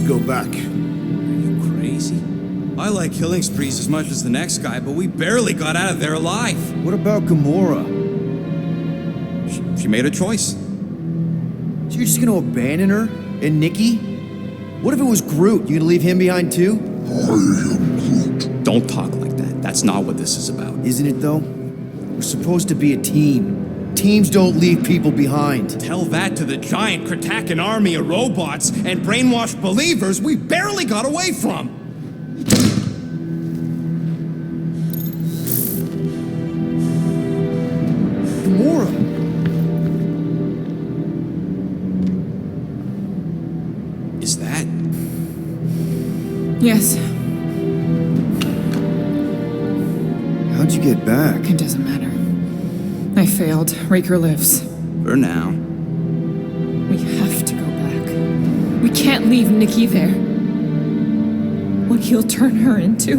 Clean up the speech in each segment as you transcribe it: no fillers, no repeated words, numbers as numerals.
go back. Are you crazy? I like killing sprees as much as the next guy, but we barely got out of there alive. What about Gamora? She made a choice. So you're just gonna abandon her? And Nikki? What if it was Groot? You gonna leave him behind too? I am Groot. Don't talk like that. That's not what this is about. Isn't it though? We're supposed to be a team. Teams don't leave people behind. Tell that to the giant Kratakan army of robots and brainwashed believers we barely got away from. Gamora! Is that? Yes, How'd you get back? it doesn't matter. I failed. Raker lives. For now. We have to go back. We can't leave Nikki there. What he'll turn her into.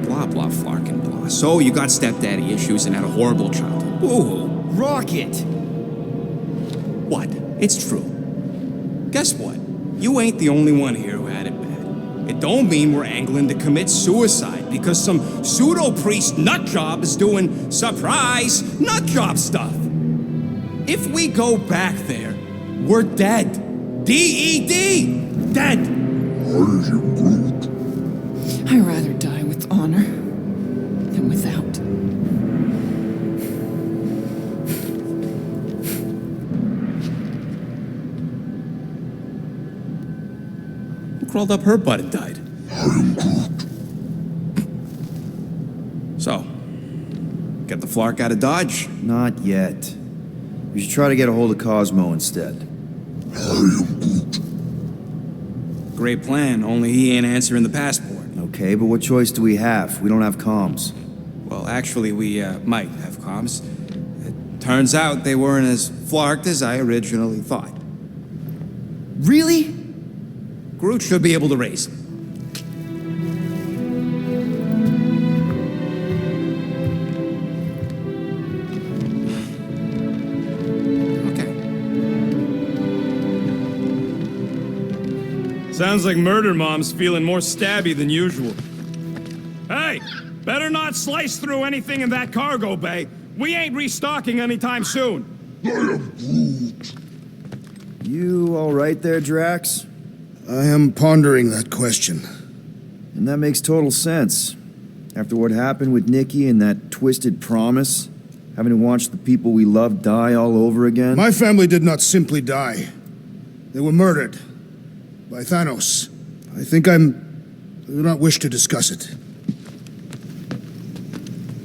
Blah, blah, flark and blah. So you got stepdaddy issues and had a horrible childhood. Ooh. Rocket! What? It's true. Guess what? You ain't the only one here who had it bad. It don't mean we're angling to commit suicide because some pseudo-priest nutjob is doing surprise nutjob stuff. If we go back there, we're dead. D-E-D! Dead! I am Groot. I'd rather die with honor than without. Who crawled up her butt and died? I am Groot. So, get the flark out of Dodge? Not yet. We should try to get a hold of Cosmo instead. I am Groot. Great plan, only he ain't answering the passport. Okay, but what choice do we have? We don't have comms. Well, actually, we might have comms. It turns out they weren't as flarked as I originally thought. Really? Groot should be able to raise them. Sounds like Murder Mom's feeling more stabby than usual. Hey, better not slice through anything in that cargo bay. We ain't restocking anytime soon. I am Groot. You all right there, Drax? I am pondering that question. And that makes total sense. After what happened with Nikki and that twisted promise, having to watch the people we love die all over again. My family did not simply die. They were murdered. By Thanos. I do not wish to discuss it.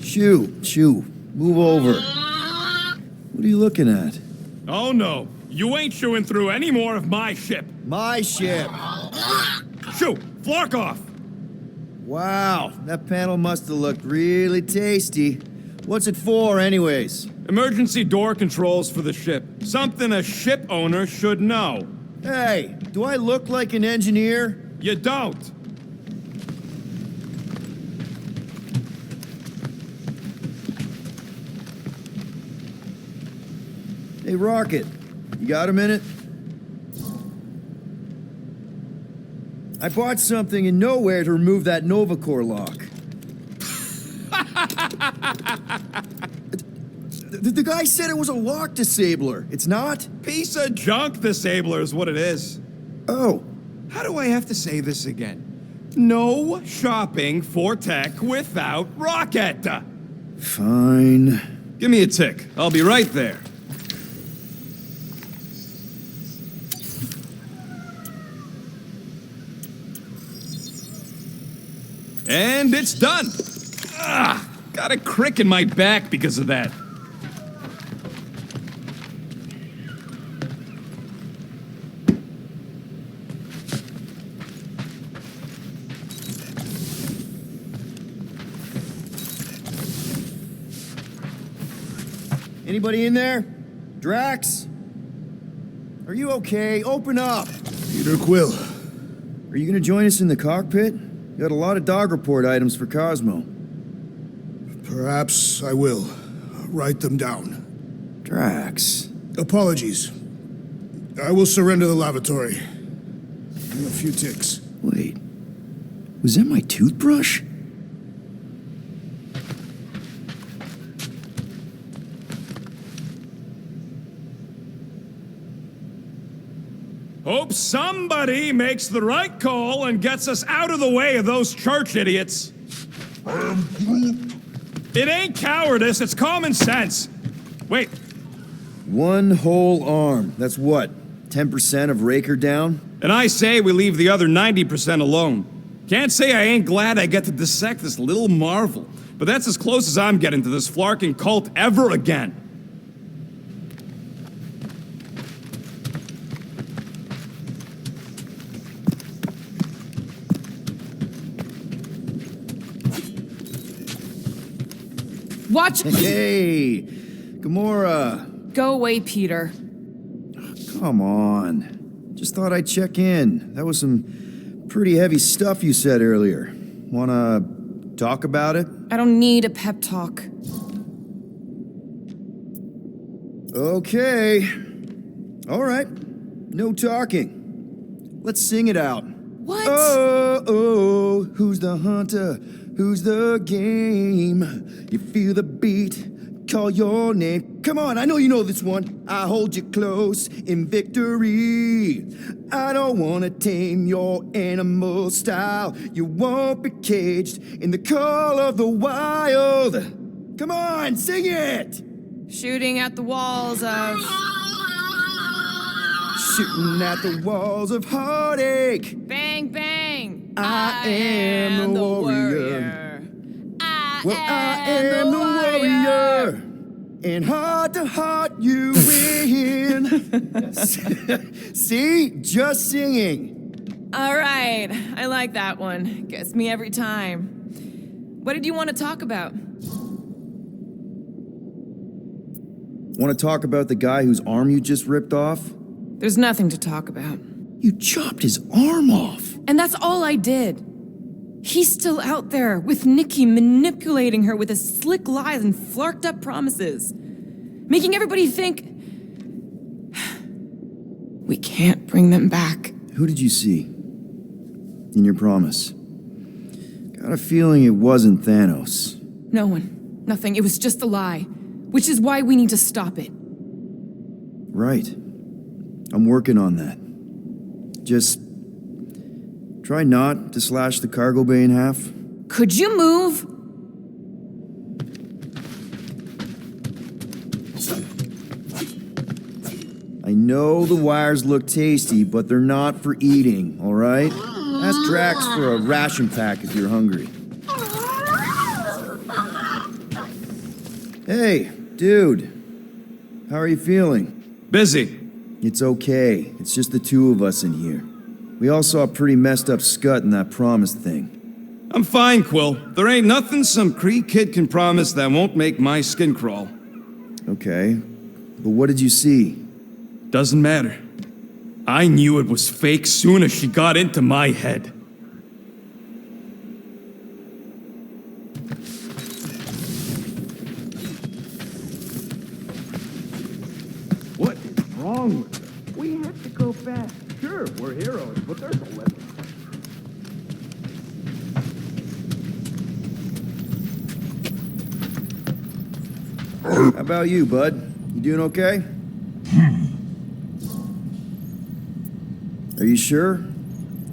Shoo, move over. What are you looking at? Oh no, you ain't chewing through any more of my ship. My ship. Shoo, flark off. Wow, that panel must have looked really tasty. What's it for, anyways? Emergency door controls for the ship. Something a ship owner should know. Hey, do I look like an engineer? You don't. Hey, Rocket, you got a minute? I bought something in nowhere to remove that Nova Core lock. The guy said it was a lock disabler. It's not? Piece of junk disabler is what it is. Oh. How do I have to say this again? No shopping for tech without Rocket. Fine. Give me a tick. I'll be right there. And it's done. Ah, got a crick in my back because of that. Anybody in there? Drax? Are you okay? Open up! Peter Quill. Are you gonna join us in the cockpit? You got a lot of dog report items for Cosmo. Perhaps I will. Write them down. Drax. Apologies. I will surrender the lavatory. have a few ticks. Wait, was that my toothbrush? Hope somebody makes the right call and gets us out of the way of those church idiots. It ain't cowardice, it's common sense. Wait, One whole arm. That's what? 10% of Raker down? and I say we leave the other 90% alone. Can't say I ain't glad I get to dissect this little marvel, but that's as close as I'm getting to this flarking cult ever again. Watch! Hey, Gamora. Go away, Peter. Come on. Just thought I'd check in. That was some pretty heavy stuff you said earlier. Wanna talk about it? I don't need a pep talk. Okay. All right. No talking. Let's sing it out. What? Oh, who's the hunter? Who's the game? You feel the beat, call your name. Come on, I know you know this one. I hold you close in victory. I don't wanna tame your animal style. You won't be caged in the call of the wild. Come on, sing it! Shooting at the walls of... Shooting at the walls of heartache. Bang, bang! I am the warrior. I am the warrior. And heart to heart you win. See? Just singing. All right, I like that one. Gets me every time. What did you want to talk about? Want to talk about the guy whose arm you just ripped off? There's nothing to talk about. You chopped his arm off. And that's all I did. He's still out there with Nikki manipulating her with his slick lies and flarked up promises. Making everybody think... we can't bring them back. Who did you see? In your promise? Got a feeling it wasn't Thanos. No one. Nothing. It was just a lie. Which is why we need to stop it. Right. I'm working on that. Just try not to slash the cargo bay in half. Could you move? I know the wires look tasty, but they're not for eating, all right? Ask Drax for a ration pack if you're hungry. Hey, dude. How are you feeling? Busy. It's okay. It's just the two of us in here. We all saw a pretty messed up scut in that promise thing. I'm fine, Quill. There ain't nothing some Cree kid can promise that won't make my skin crawl. Okay. But what did you see? Doesn't matter. I knew it was fake soon as she got into my head. What is wrong with us? We have to go fast. Sure, we're heroes, but there's a limit. How about you, bud? You doing okay? Are you sure?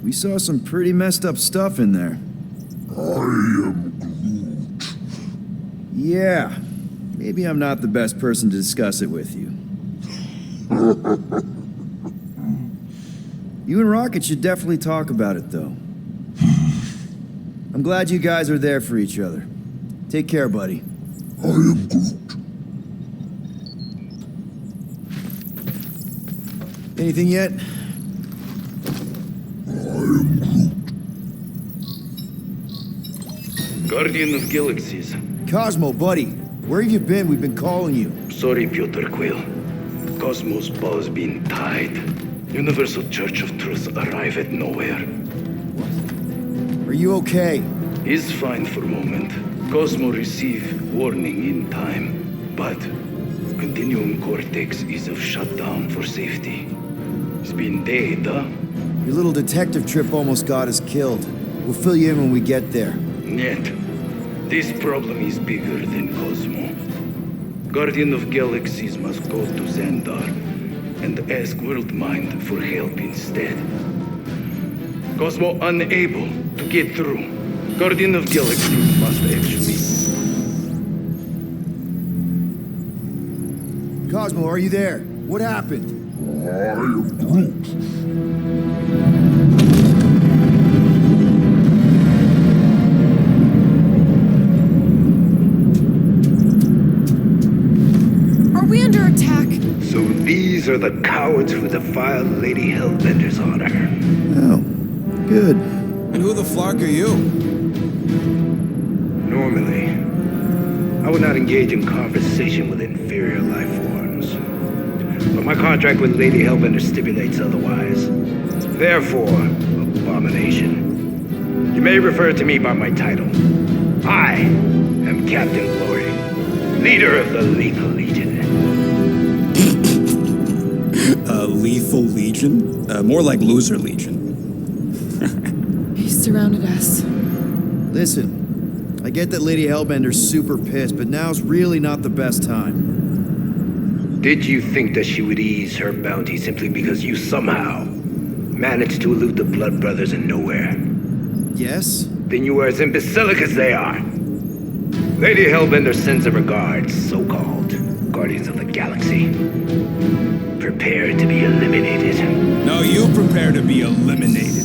We saw some pretty messed up stuff in there. I am Groot. Yeah. Maybe I'm not the best person to discuss it with you. You and Rocket should definitely talk about it, though. I'm glad you guys are there for each other. Take care, buddy. I am Groot. Anything yet? Guardian of Galaxies. Cosmo, buddy. Where have you been? We've been calling you. Sorry, Peter Quill. Cosmos ball's been tied. Universal Church of Truth arrive at nowhere. Are you okay? He's fine for a moment. Cosmo receive warning in time, but Continuum Cortex is of shutdown for safety. It's been dead, huh? Your little detective trip almost got us killed. We'll fill you in when we get there. Нет. This problem is bigger than Cosmo. Guardian of Galaxies must go to Xandar and ask Worldmind for help instead. Cosmo unable to get through. Guardian of Galaxies must actually... Cosmo, are you there? What happened? I am Groot. Are we under attack? So these are the cowards who defiled Lady Hellbender's honor. Oh, good. And who the flark are you? Normally, I would not engage in conversation with inferior life forms. But my contract with Lady Hellbender stipulates otherwise. Therefore, abomination. You may refer to me by my title. I am Captain Glory, leader of the Lethal Legion. Lethal Legion? More like Loser Legion. He surrounded us. Listen, I get that Lady Hellbender's super pissed, but now's really not the best time. Did you think that she would ease her bounty simply because you somehow managed to elude the Blood Brothers in nowhere? Yes? Then you are as imbecilic as they are. Lady Hellbender sends her regards, so-called Guardians of the Galaxy. Prepare to be eliminated. No, you prepare to be eliminated.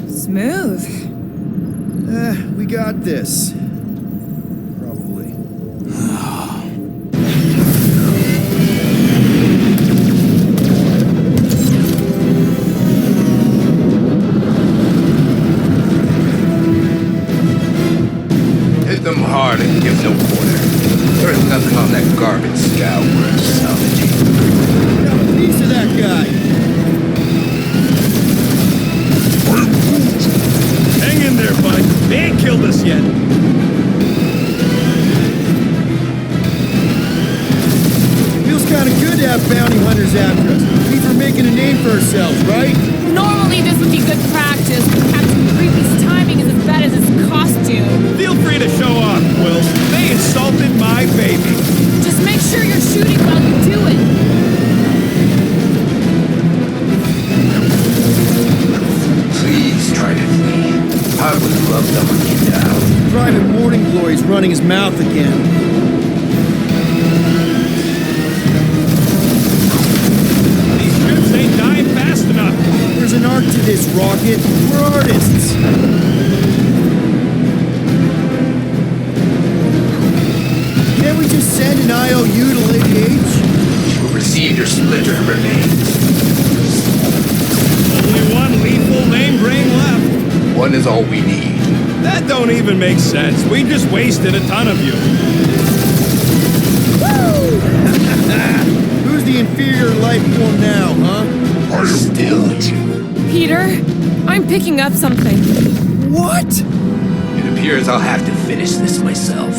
Smooth. We got this. Probably. Hit them hard and give no quarter. There is nothing on that garbage scow worth salvaging. Got a piece of that guy. Hang in there, bud. They ain't killed us yet. Feels kind of good to have bounty hunters after us. Means we're making a name for ourselves, right? Normally this would be good practice, but Captain Creepy's timing is as bad as his costume. Feel free to show off, Quill. They insulted my baby. Just make sure you're shooting while you do it. Please try to flee. I would love to hunt you down. Private Morning Glory's running his mouth again. These ships ain't dying fast enough. There's an art to this, Rocket. We're artists. Can't we just send an IOU to Lady H? You will receive your splinter remains. Only one lethal lame brain left. One is all we need. That don't even make sense. We just wasted a ton of you. Who's the inferior life form now, huh? Still you. Peter, I'm picking up something. What? It appears I'll have to finish this myself.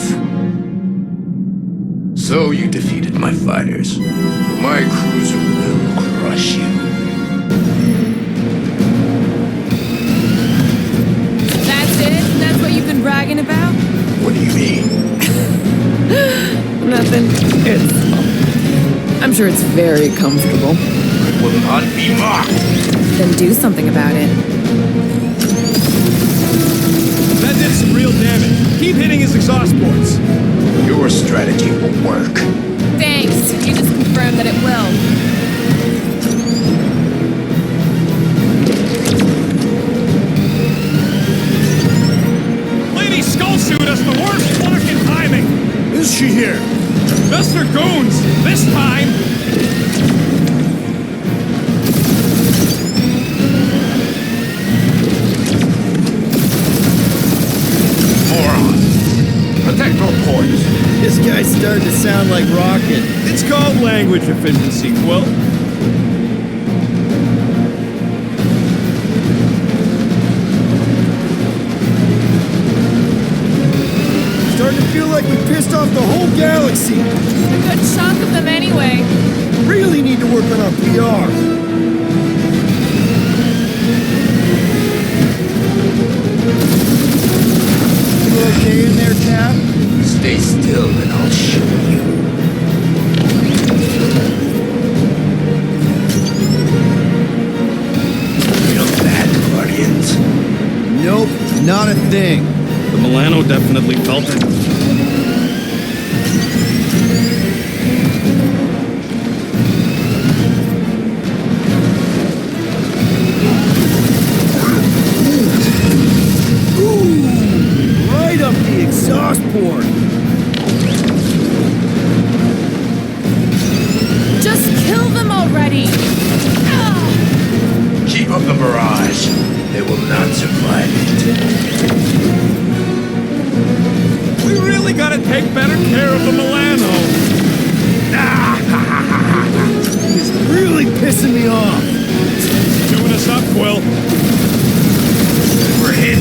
So you defeated my fighters. My cruiser will crush you. That's it? That's what you've been bragging about? What do you mean? Nothing. I'm sure it's very comfortable. I will not be mocked. Then do something about it. That did some real damage. Keep hitting his exhaust ports. Your strategy will work. Thanks. You just confirmed that it will. Lady Skull sued us the worst fucking timing. Is she here? Just her goons. This time. Protect our ports. This guy's starting to sound like Rocket. It's called language efficiency, Quill. Starting to feel like we pissed off the whole galaxy. A good chunk of them anyway. Really need to work on our PR. Stay in there, Cap. Stay still and I'll show you. Feel that, Guardians? Nope, not a thing. The Milano definitely felt it. Right up the exhaust port. Just kill them already! Keep up the barrage. They will not survive it. We really gotta take better care of the Milano. It's really pissing me off. Chewing us up, Quill. We're hit.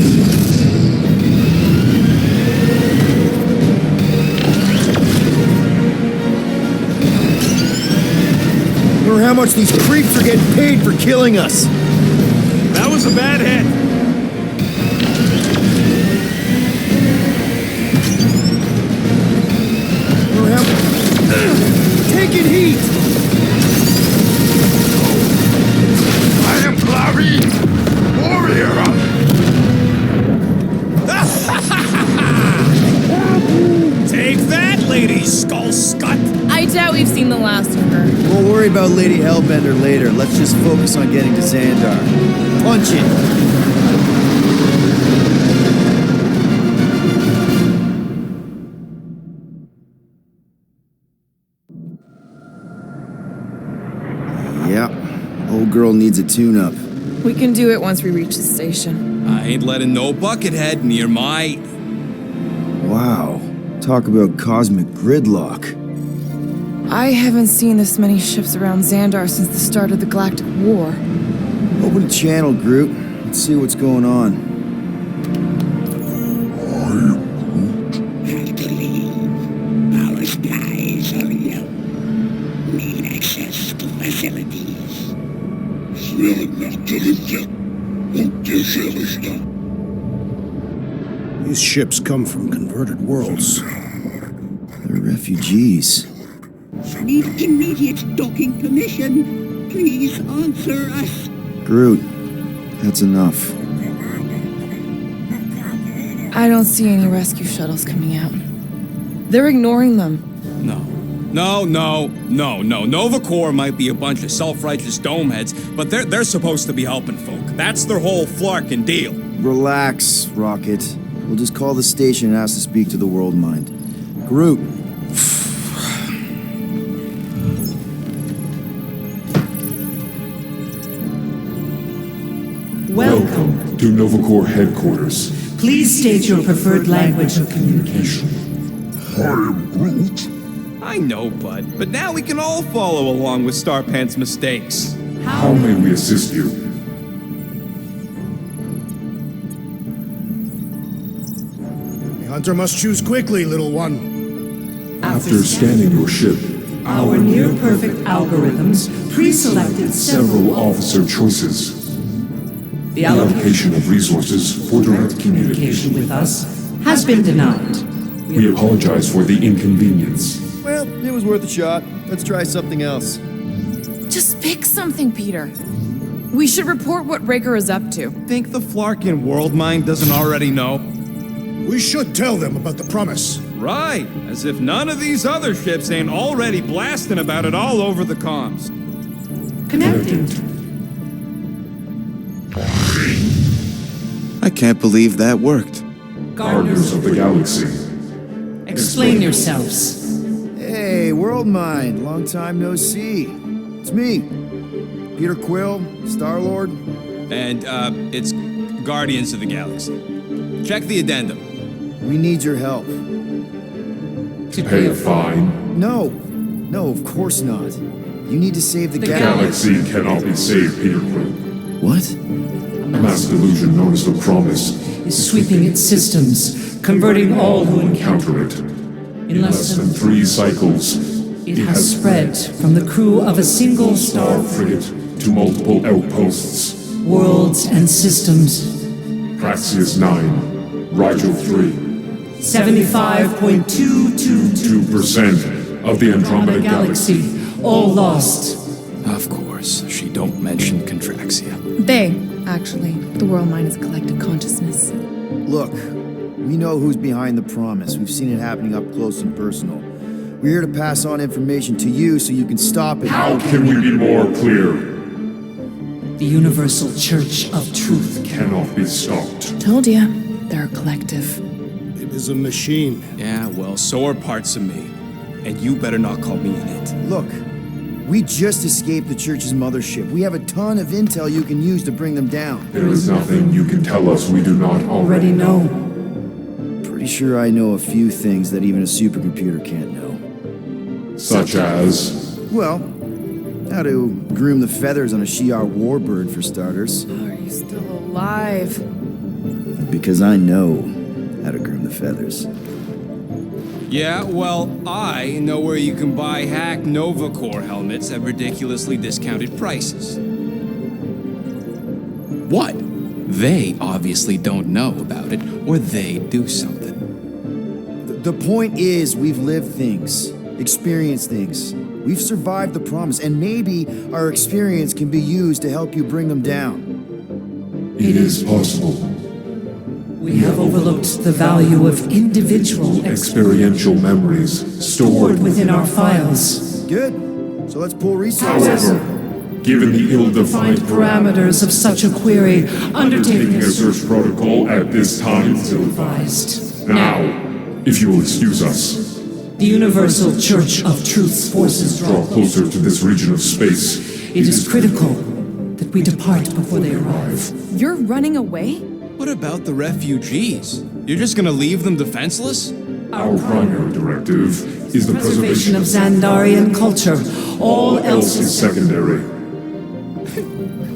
Or how much these creeps are getting paid for killing us. That was a bad hit. Or how... Taking heat! I am Clary, warrior. Take that, Lady Skull Scut! I doubt we've seen the last of her. We'll worry about Lady Hellbender later. Let's just focus on getting to Xandar. Punch it! Yeah, old girl needs a tune-up. We can do it once we reach the station. I ain't letting no buckethead near my... Wow, talk about cosmic gridlock. I haven't seen this many ships around Xandar since the start of the Galactic War. Open a channel, Groot. Let's see what's going on. Have to leave. Our skies are yellow. Need access to facilities. These ships come from converted worlds. They're refugees. Need immediate docking permission. Please answer us. Groot, that's enough. I don't see any rescue shuttles coming out. They're ignoring them. No. Nova Corps might be a bunch of self-righteous domeheads, but they're supposed to be helping folk. That's their whole flarkin' deal. Relax, Rocket. We'll just call the station and ask to speak to the World Mind. Groot. Welcome to Nova Corps headquarters. Please state your preferred language of communication. I am Groot. I know, bud, but now we can all follow along with Starpant's mistakes. How may we assist you? The hunter must choose quickly, little one. After scanning your ship, our near-perfect algorithms pre-selected several officer choices. The allocation of resources for direct communication with us has been denied. We apologize for the inconvenience. Well, it was worth a shot. Let's try something else. Just pick something, Peter. We should report what Raker is up to. Think the Flarkin World Mind doesn't already know? We should tell them about the promise. Right, as if none of these other ships ain't already blasting about it all over the comms. Connecting. I can't believe that worked. Guardians of the Galaxy. Explain yourselves. Hey, World Mind. Long time no see. It's me, Peter Quill, Star-Lord. And, it's Guardians of the Galaxy. Check the addendum. We need your help. To pay a fine? No, of course not. You need to save the Galaxy cannot be saved, Peter Quill. What? Mass delusion known as the Promise is sweeping its systems, converting all who encounter it. In less than 3 cycles, it has spread from the crew of a single star frigate to multiple outposts, worlds and systems. Praxius 9, Rigel 3, 75.222% 2% of the Andromeda Galaxy. all lost. Of course, she don't mention Contraxia. They, actually. The world mind is a collective consciousness. Look, we know who's behind the promise. We've seen it happening up close and personal. We're here to pass on information to you so you can stop it. How can we be more clear? The Universal Church of Truth. Cannot be stopped. Told ya, they're a collective. It is a machine. Yeah, well, so are parts of me. And you better not call me an it. Look, we just escaped the church's mothership. We have a ton of intel you can use to bring them down. There is nothing you can tell us we do not Already know. Pretty sure I know a few things that even a supercomputer can't know. Such as... Well, how to groom the feathers on a Shi'ar warbird, for starters. How are you still alive? Because I know how to groom the feathers. Yeah, well, I know where you can buy hacked Nova Corps helmets at ridiculously discounted prices. What? They obviously don't know about it, or they do something. The point is, we've lived things, experienced things. We've survived the promise, and maybe our experience can be used to help you bring them down. It is possible. We have overlooked the value of individual Experiential memories stored within our files. Good. So let's pull resources. However, given the ill-defined Parameters of such a query, undertaking a search protocol at this time is advised. Now, if you will excuse us, The Universal Church of Truth's forces draw closer to this region of space. It is critical that we depart before they arrive. You're running away? What about the refugees? You're just gonna leave them defenseless? Our primary directive is the Preservation of Xandarian culture. All else is secondary.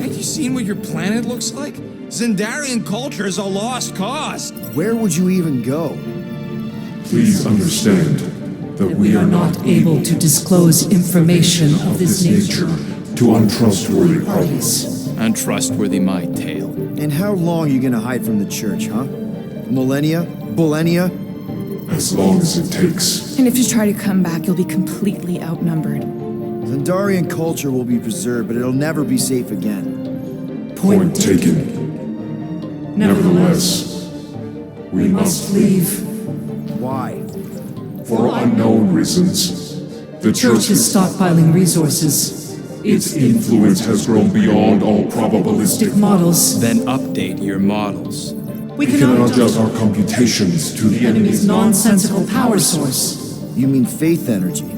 Have you seen what your planet looks like? Xandarian culture is a lost cause. Where would you even go? Please understand that we are not able to disclose information of this nature to untrustworthy parties. Untrustworthy my tale. And how long are you gonna hide from the church, huh? Millennia? Millennia? As long as it takes. And if you try to come back, you'll be completely outnumbered. Xandarian culture will be preserved, but it'll never be safe again. Point taken. Nevertheless, we must leave. Why? For unknown reasons. The Church is stockpiling resources. Its influence has grown beyond all probabilistic models. Then update your models. We cannot adjust our computations to the enemy's nonsensical power source. You mean faith energy?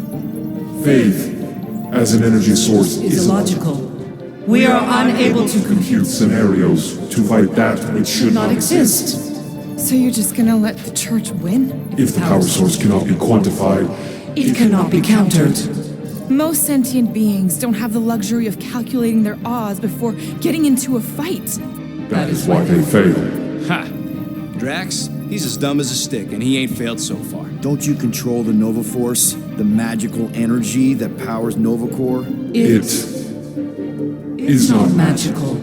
Faith, as an energy source, is illogical. We are unable to compute scenarios to fight that which should not exist. So you're just gonna let the church win? If the power source cannot be quantified, it cannot be countered. Most sentient beings don't have the luxury of calculating their odds before getting into a fight. That is why they fail. Ha! Drax, he's as dumb as a stick, and he ain't failed so far. Don't you control the Nova Force? The magical energy that powers Nova Corps? It is not magical.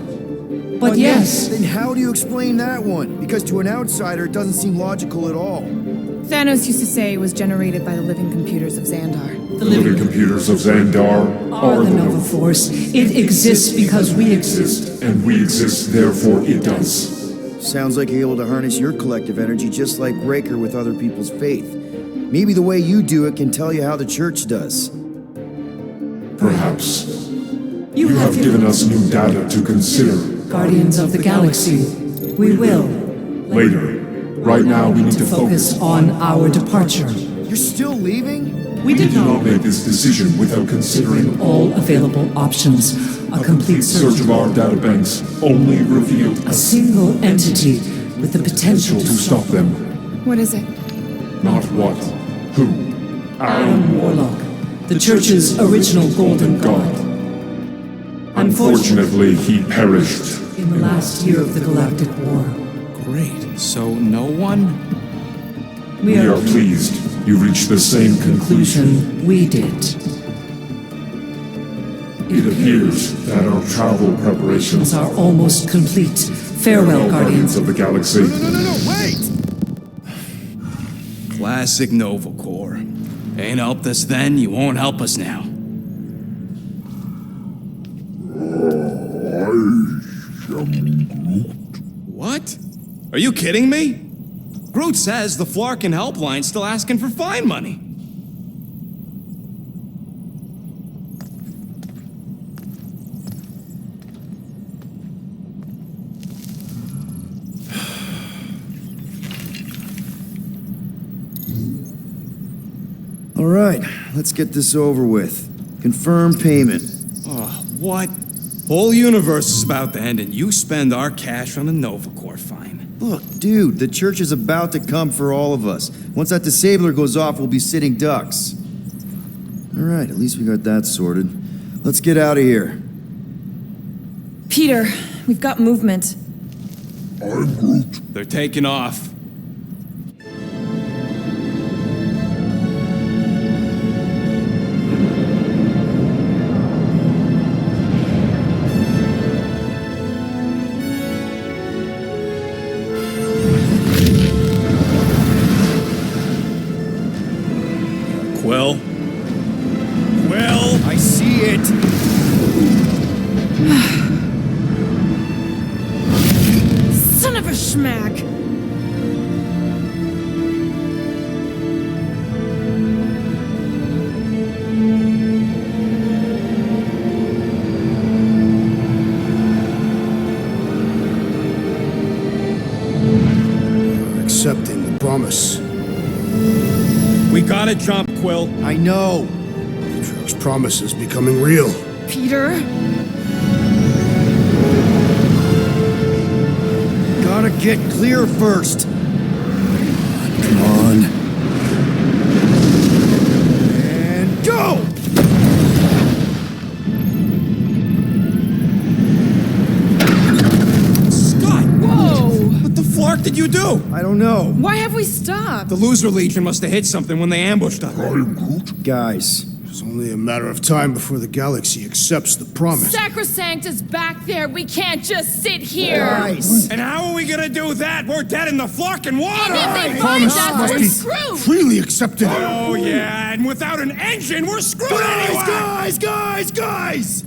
But yes. Then how do you explain that one? Because to an outsider, it doesn't seem logical at all. Thanos used to say it was generated by the living computers of Xandar. The living computers of Xandar are the Nova Force. It exists because we exist. And we exist, therefore it does. Sounds like you're able to harness your collective energy just like Raker with other people's faith. Maybe the way you do it can tell you how the church does. Perhaps. You have given us new data to consider. Guardians of the Galaxy. We will. Later. Right now we need to focus on our departure. You're still leaving? We did not make this decision without considering all available options. A complete search of our databanks only revealed a single entity with the potential to stop them. What is it? Not what. Who? Adam Warlock, the Church's original Golden God. Unfortunately, he perished in the last year of the Galactic War. Great. So no one? We are pleased you reached the same conclusion we did. It appears that our travel preparations are almost complete. Farewell, Guardians of the Galaxy. No, wait! Classic Nova Corps. Ain't helped us then, you won't help us now. What? Are you kidding me? Groot says the Flarkin helpline's still asking for fine money. All right, let's get this over with. Confirm payment. Oh, what? Whole universe is about to end and you spend our cash on a Nova Corps fine. Look, dude, the church is about to come for all of us. Once that disabler goes off, we'll be sitting ducks. All right, at least we got that sorted. Let's get out of here. Peter, we've got movement. I'm Groot. They're taking off. Quill? Quill? I see it. Son of a schmack! You're accepting the promise. We gotta jump, Quill. I know. Drax's promise is becoming real. Peter? Gotta get clear first. Come on. And go! Scott! Whoa! What the flark did you do? I don't know. Why have we stopped? The Loser Legion must have hit something when they ambushed us. I'm Groot. Guys, It's only a matter of time before the galaxy accepts the promise. Sacrosanct is back there. We can't just sit here. guys. And how are we gonna do that? We're dead in the flarkin' water! And if they The find promise us, must we're be screwed. freely accepted. Oh, yeah, and without an engine, we're screwed anyway! Guys!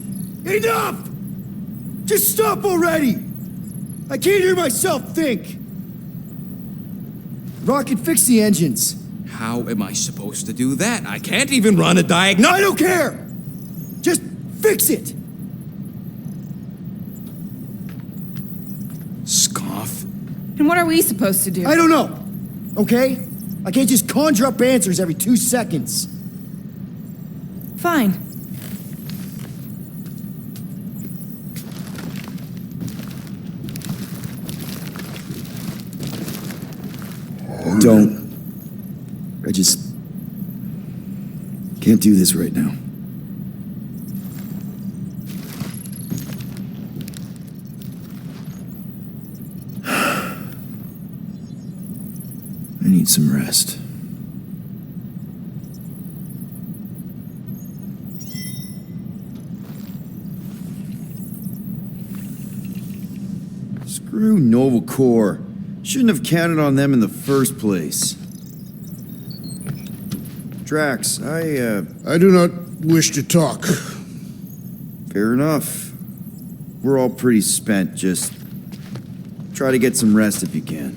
Enough! Just stop already! I can't hear myself think! Rocket, fix the engines. How am I supposed to do that? I can't even run a diagnostic. I don't care! Just fix it! Scoff. And what are we supposed to do? I don't know, okay? I can't just conjure up answers every 2 seconds. Fine. Don't. I just can't do this right now. I need some rest. Screw Nova Corps. Shouldn't have counted on them in the first place. Drax, I do not wish to talk. fair enough. We're all pretty spent. Just try to get some rest if you can.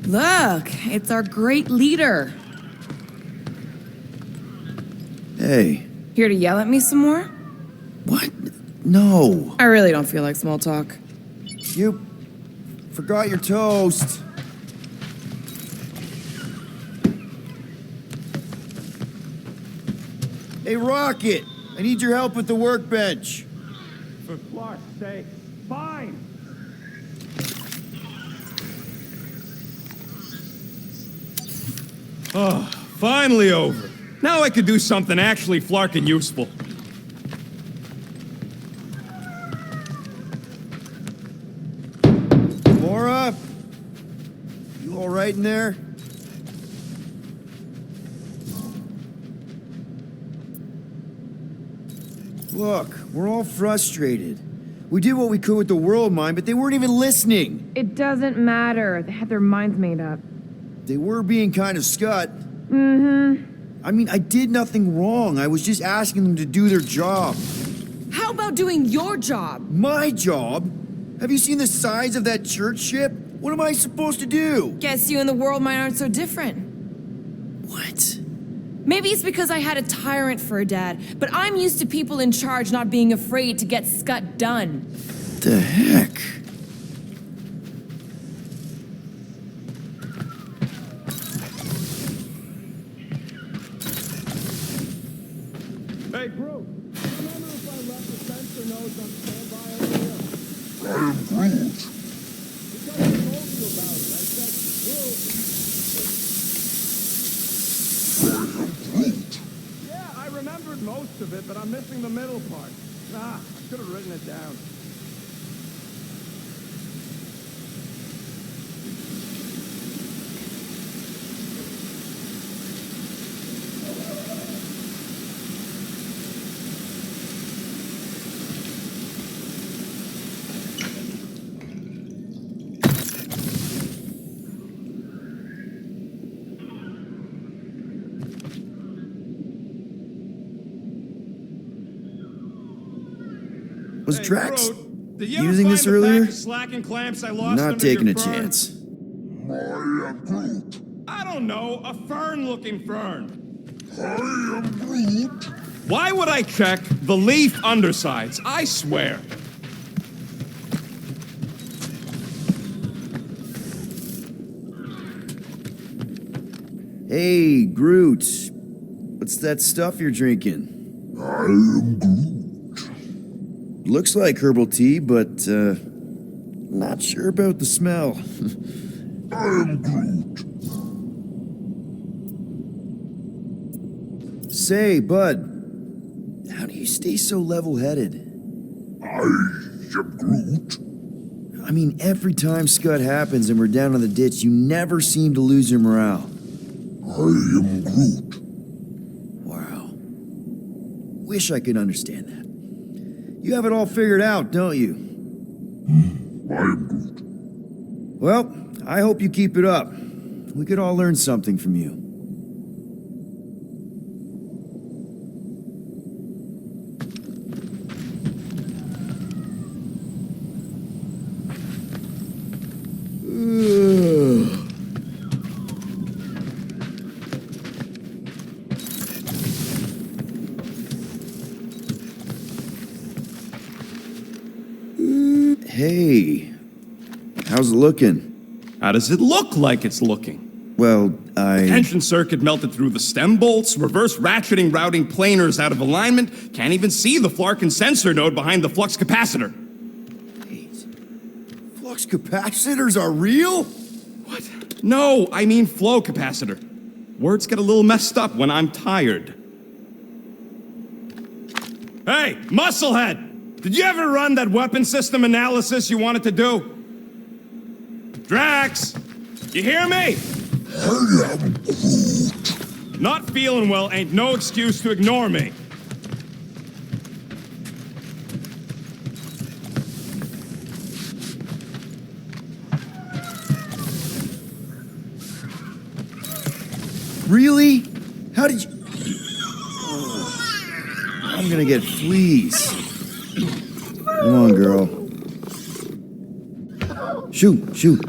Look, it's our great leader. Hey, Here to yell at me some more? what? No. I really don't feel like small talk. You forgot your toast. Hey, Rocket, I need your help with the workbench. For Flark's sake, fine! Oh, finally over. Now I could do something actually Flarkin' useful. Gamora? You all right in there? Look, we're all frustrated. We did what we could with the world mind, but they weren't even listening. It doesn't matter. They had their minds made up. They were being kind of scut. I mean, I did nothing wrong. I was just asking them to do their job. How about doing your job? My job? Have you seen the size of that church ship? What am I supposed to do? Guess you and the world mind aren't so different. What? Maybe it's because I had a tyrant for a dad, but I'm used to people in charge not being afraid to get scut done. The heck? Hey, Groot. Remember if I left the sensor nodes on standby over here? I am Groot. Because I told you about it. I said, Groot. Yeah, I remembered most of it, but I'm missing the middle part. I should have written it down. Was Drax Groot, did you ever using find this the earlier? pack of slacking clamps I lost Not under taking your a fern? chance. I am Groot. I don't know, a fern-looking fern. I am Groot. Why would I check the leaf undersides? I swear. Hey, Groot. What's that stuff you're drinking? I am Groot. Looks like herbal tea, but, not sure about the smell. I am Groot. Say, bud, how do you stay so level-headed? I am Groot. I mean, every time Scud happens and we're down in the ditch, you never seem to lose your morale. I am Groot. Wow. Wish I could understand that. You have it all figured out, don't you? I am Groot. Well, I hope you keep it up. We could all learn something from you. Hey, how's it looking? How does it look like it's looking? Well, Tension circuit melted through the stem bolts, reverse ratcheting routing planers out of alignment, can't even see the Flarkin sensor node behind the flux capacitor. Wait. Flux capacitors are real? What? No, I mean flow capacitor. Words get a little messed up when I'm tired. Hey, Musclehead! Did you ever run that weapon system analysis you wanted to do? Drax! You hear me? I am Groot. Not feeling well ain't no excuse to ignore me. Really? How did you... I'm gonna get fleas. Come on, girl. Shoot, shoot.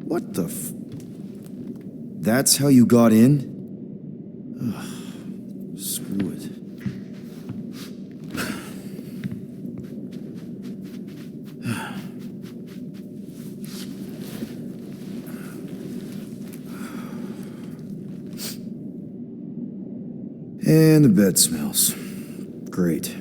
What the f... That's how you got in? Ugh, screw it. And the bed smells. Great.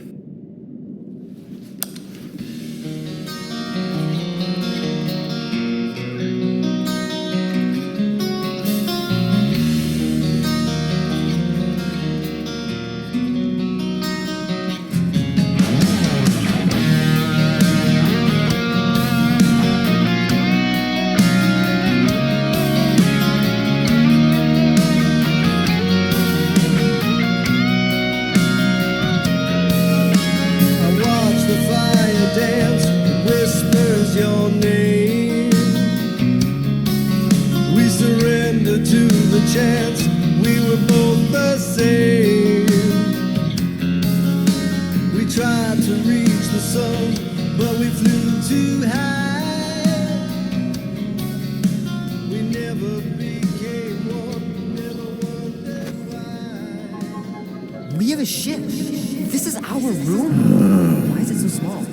a ship. This is our room? Why is it so small?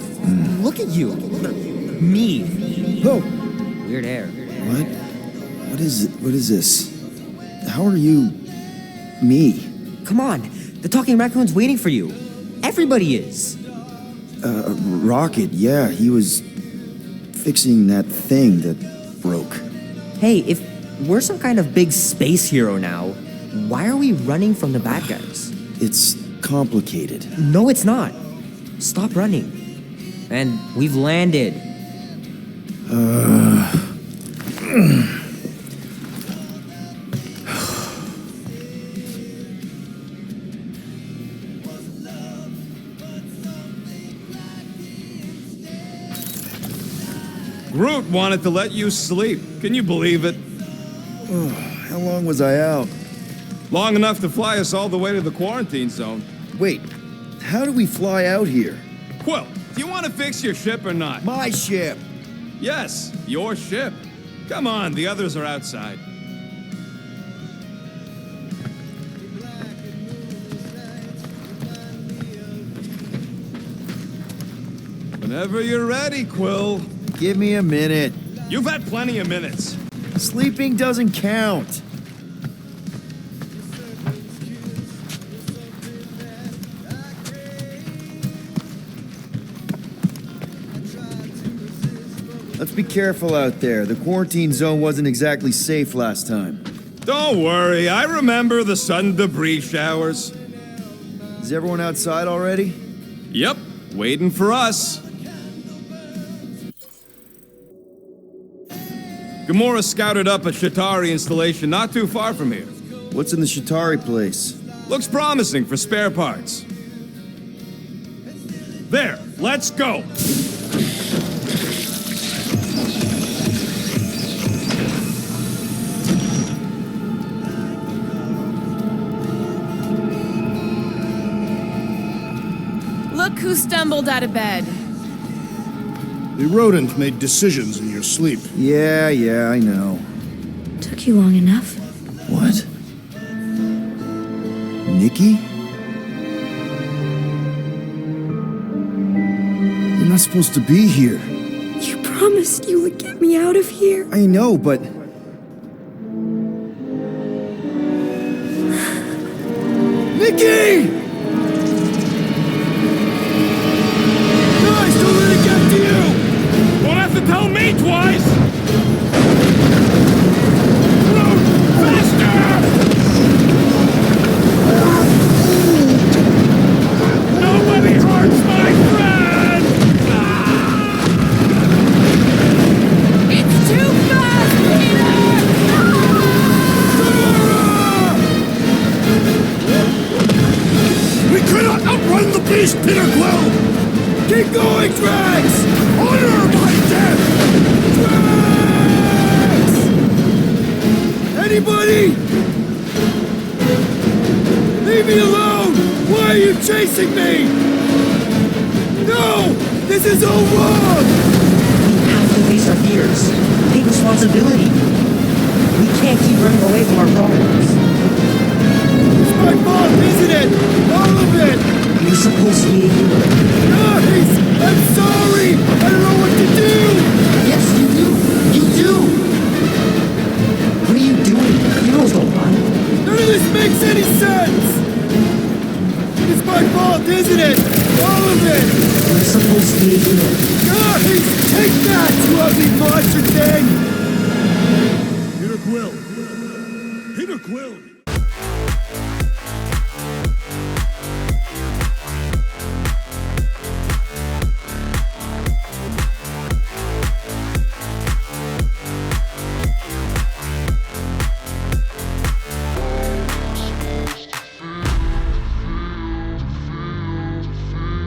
Look at you. Me. Oh, Weird hair. what? What is this? How are you... me? Come on. The talking raccoon's waiting for you. Everybody is. Rocket, yeah, he was fixing that thing that broke. Hey, if we're some kind of big space hero now, why are we running from the bad guys? It's complicated. No, it's not. Stop running. And we've landed. Groot wanted to let you sleep. Can you believe it? How long was I out? Long enough to fly us all the way to the quarantine zone. Wait, how do we fly out here? Quill, do you want to fix your ship or not? My ship! Yes, your ship. Come on, the others are outside. Whenever you're ready, Quill. Give me a minute. You've had plenty of minutes. Sleeping doesn't count. Let's be careful out there. The quarantine zone wasn't exactly safe last time. Don't worry, I remember the sudden debris showers. Is everyone outside already? Yep, waiting for us. Gamora scouted up a Shatari installation not too far from here. What's in the Shatari place? Looks promising for spare parts. There, let's go! Look who stumbled out of bed. The rodent made decisions in your sleep. Yeah, I know. Took you long enough. What? Nikki? You're not supposed to be here. You promised you would get me out of here. I know, but... Nikki! Guys, don't let it get to you! Won't have to tell me twice! Groot, faster! Nobody hurts my friend! It's too fast, We cannot outrun the beast, Peter Quill! Keep going, Drax! Honor my death! Drax! Anybody? Leave me alone! Why are you chasing me? No! This is all wrong! We have to face our fears. Take responsibility. We can't keep running away from our problems. It's my fault, isn't it? All of it! You're supposed to be a hero. Guys! I'm sorry! I don't know what to do! Yes, you do. You do. What are you doing? Heroes don't run. None of this makes any sense! It's my fault, isn't it? All of it! You're supposed to be a hero. Guys! Take that, you ugly monster thing! Peter Quill! Peter Quill!